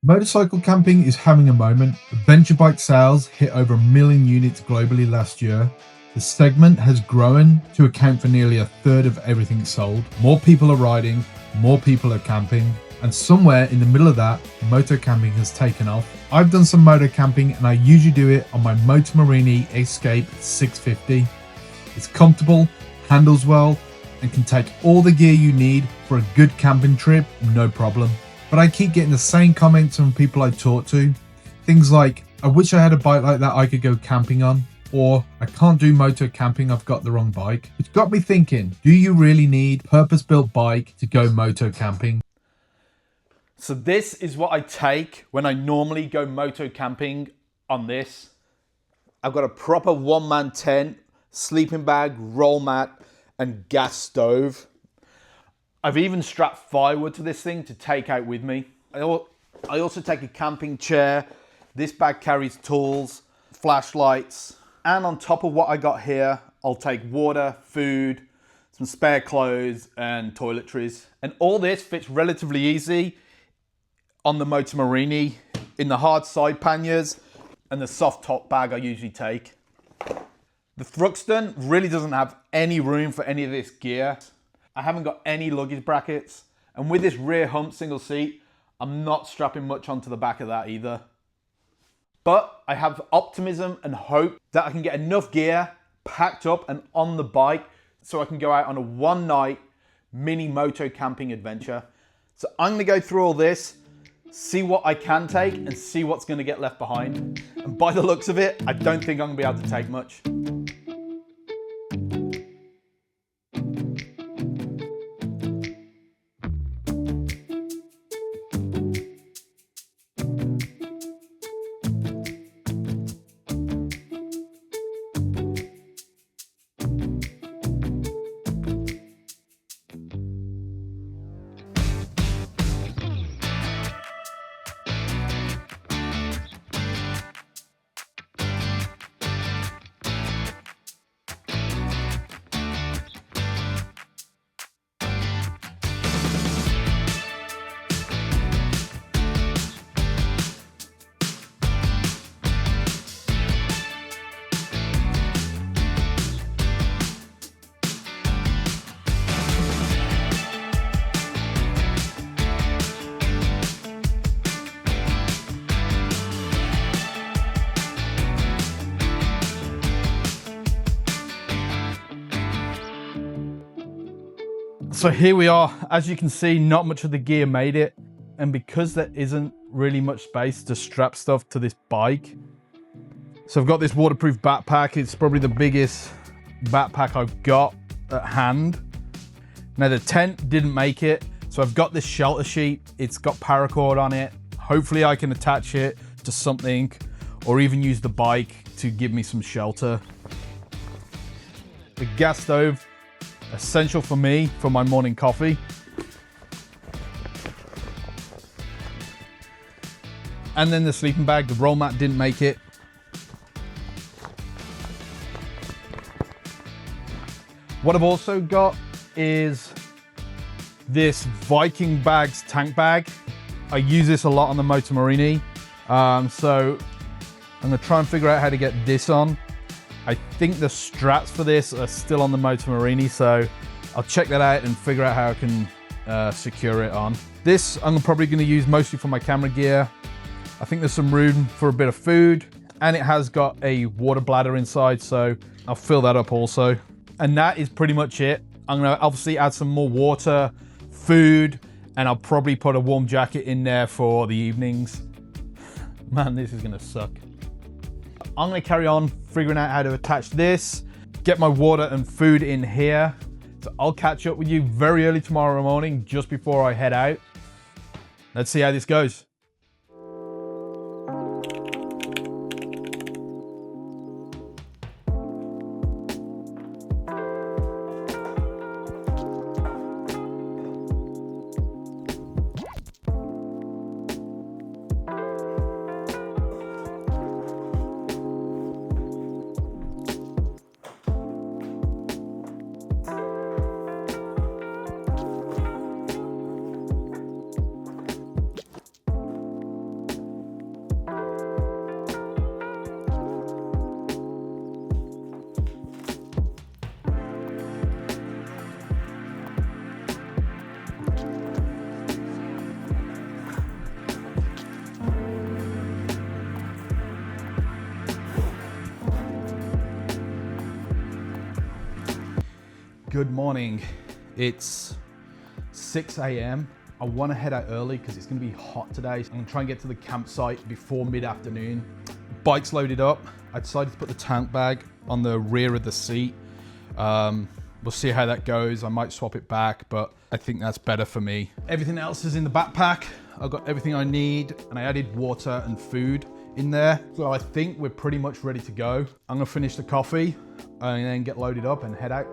Motorcycle camping is having a moment. Adventure bike sales hit over 1 million units globally last year. The segment has grown to account for nearly a third of everything sold. More people are riding, more people are camping, and somewhere in the middle of that, moto camping has taken off. I've done some moto camping and I usually do it on my Moto Morini Escape 650. It's comfortable, handles well, and can take all the gear you need for a good camping trip, no problem. But I keep getting the same comments from people I talk to. Things like, I wish I had a bike like that I could go camping on. Or, I can't do moto camping, I've got the wrong bike. It's got me thinking, do you really need a purpose-built bike to go moto camping? So this is what I take when I normally go moto camping on this. I've got a proper one-man tent, sleeping bag, roll mat, and gas stove. I've even strapped firewood to this thing to take out with me. I also take a camping chair. This bag carries tools, flashlights, and on top of what I got here, I'll take water, food, some spare clothes, and toiletries. And all this fits relatively easy on the Moto Morini, in the hard side panniers, and the soft top bag I usually take. The Thruxton really doesn't have any room for any of this gear. I haven't got any luggage brackets, and with this rear hump single seat, I'm not strapping much onto the back of that either. But I have optimism and hope that I can get enough gear packed up and on the bike so I can go out on a one-night mini moto camping adventure. So I'm gonna go through all this, see what I can take and see what's gonna get left behind. And by the looks of it, I don't think I'm gonna be able to take much. So here we are. As you can see, not much of the gear made it. And because there isn't really much space to strap stuff to this bike, so I've got this waterproof backpack. It's probably the biggest backpack I've got at hand. Now the tent didn't make it, so I've got this shelter sheet. It's got paracord on it. Hopefully I can attach it to something or even use the bike to give me some shelter. The gas stove, essential for me for my morning coffee. And then the sleeping bag, the roll mat didn't make it. What I've also got is this Viking Bags tank bag. I use this a lot on the Moto Morini. So I'm gonna try and figure out how to get this on. I think the straps for this are still on the Moto Morini, so I'll check that out and figure out how I can secure it on. This I'm probably gonna use mostly for my camera gear. I think there's some room for a bit of food, and it has got a water bladder inside, so I'll fill that up also. And that is pretty much it. I'm gonna obviously add some more water, food, and I'll probably put a warm jacket in there for the evenings. Man, this is gonna suck. I'm gonna carry on figuring out how to attach this, get my water and food in here. So I'll catch up with you very early tomorrow morning, just before I head out. Let's see how this goes. Good morning. It's 6 a.m. I want to head out early because it's going to be hot today. I'm going to try and get to the campsite before mid-afternoon. Bike's loaded up. I decided to put the tank bag on the rear of the seat. We'll see how that goes. I might swap it back, but I think that's better for me. Everything else is in the backpack. I've got everything I need, and I added water and food in there. So I think we're pretty much ready to go. I'm gonna finish the coffee and then get loaded up and head out.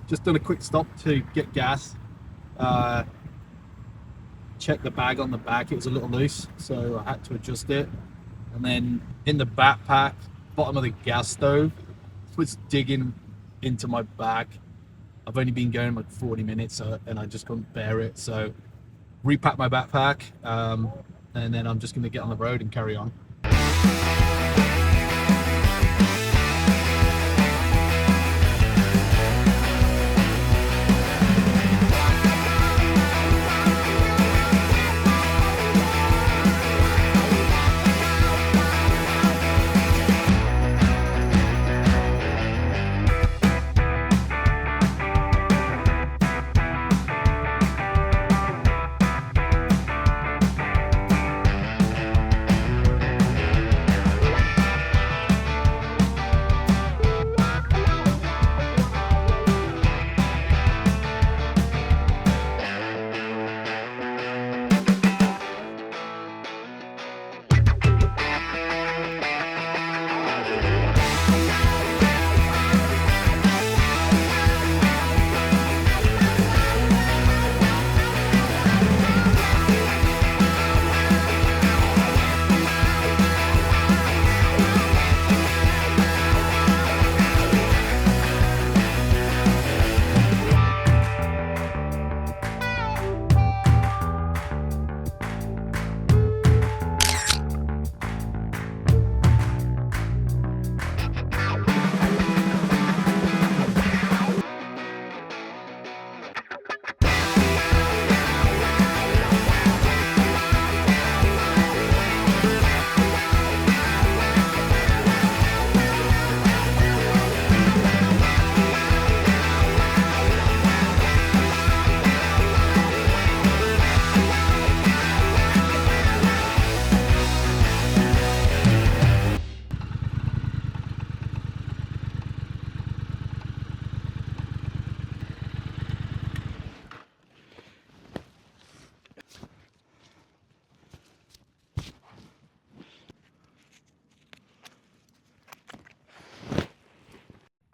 Just done a quick stop to get gas. Check the bag on the back, it was a little loose, so I had to adjust it. And then in the backpack, bottom of the gas stove was digging into my back. I've only been going like 40 minutes and I just couldn't bear it, so repacked my backpack, and then I'm just going to get on the road and carry on.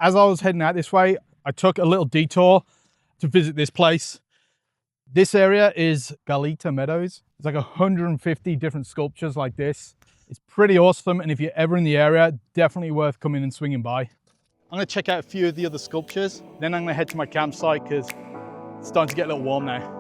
As I was heading out this way, I took a little detour to visit this place. This area is Galita Meadows. It's like 150 different sculptures like this. It's pretty awesome, and if you're ever in the area, definitely worth coming and swinging by. I'm gonna check out a few of the other sculptures, then I'm gonna head to my campsite because it's starting to get a little warm now.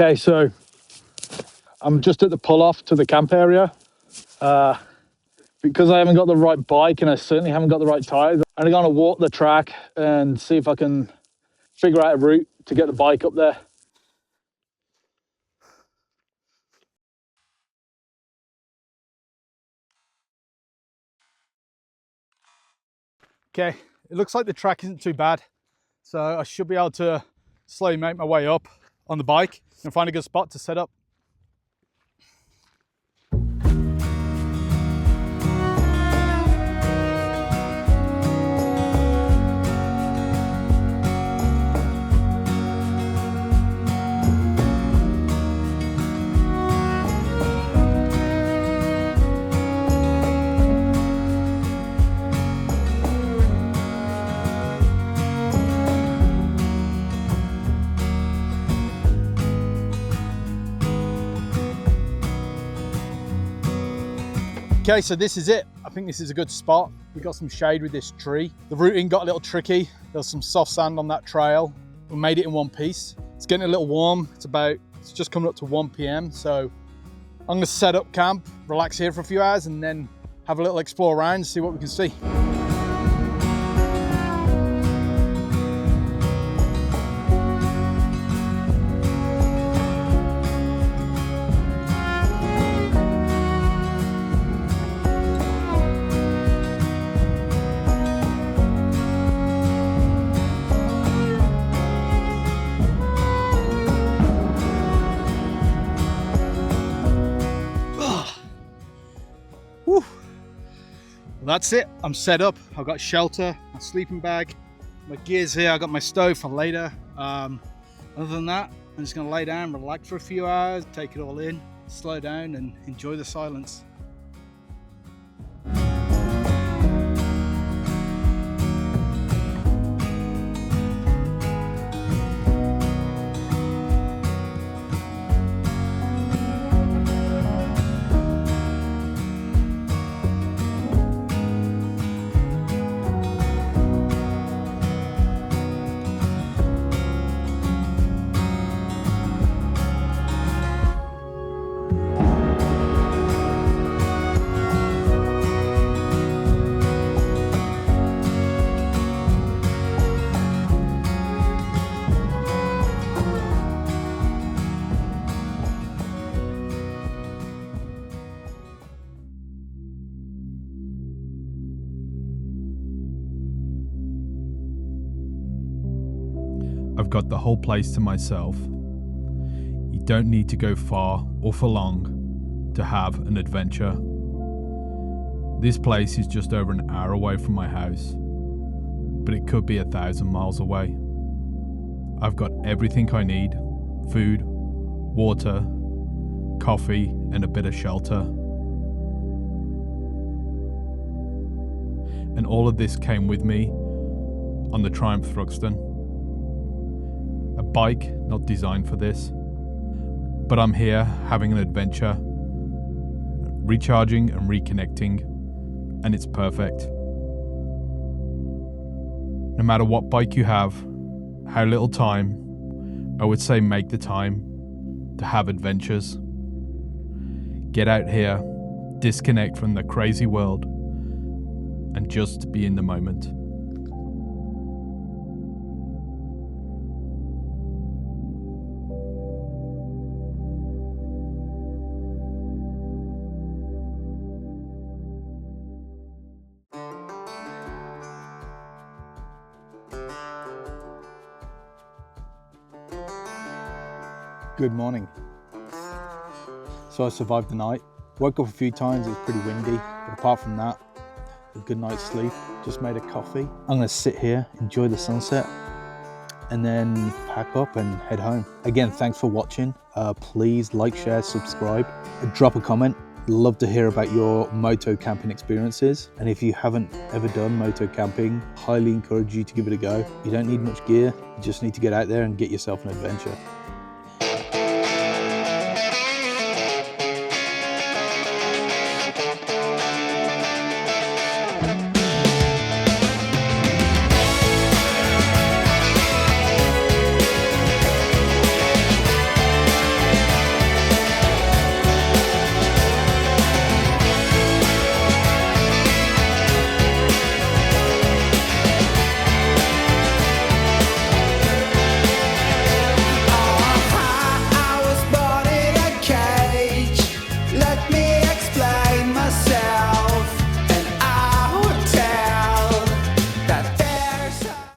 Okay, so I'm just at the pull-off to the camp area. Because I haven't got the right bike and I certainly haven't got the right tyres, I'm going to walk the track and see if I can figure out a route to get the bike up there. Okay, it looks like the track isn't too bad, so I should be able to slowly make my way up on the bike and find a good spot to set up. Okay, so this is it. I think this is a good spot. We got some shade with this tree. The routing got a little tricky. There was some soft sand on that trail. We made it in one piece. It's getting a little warm. It's just coming up to 1 p.m. So I'm gonna set up camp, relax here for a few hours, and then have a little explore around, see what we can see. That's it, I'm set up. I've got shelter, my sleeping bag, my gear's here, I got my stove for later. Other than that, I'm just gonna lay down, relax for a few hours, take it all in, slow down and enjoy the silence. I've got the whole place to myself. You don't need to go far or for long to have an adventure. This place is just over an hour away from my house, but it could be 1,000 miles away. I've got everything I need: food, water, coffee, and a bit of shelter. And all of this came with me on the Triumph Thruxton. A bike not designed for this, but I'm here having an adventure, recharging and reconnecting, and it's perfect. No matter what bike you have, how little time, I would say make the time to have adventures. Get out here, disconnect from the crazy world, and just be in the moment. Good morning. So I survived the night. Woke up a few times, it was pretty windy, but apart from that, a good night's sleep. Just made a coffee. I'm gonna sit here, enjoy the sunset, and then pack up and head home. Again, thanks for watching. Please like, share, subscribe, drop a comment. Love to hear about your moto camping experiences. And if you haven't ever done moto camping, highly encourage you to give it a go. You don't need much gear, you just need to get out there and get yourself an adventure.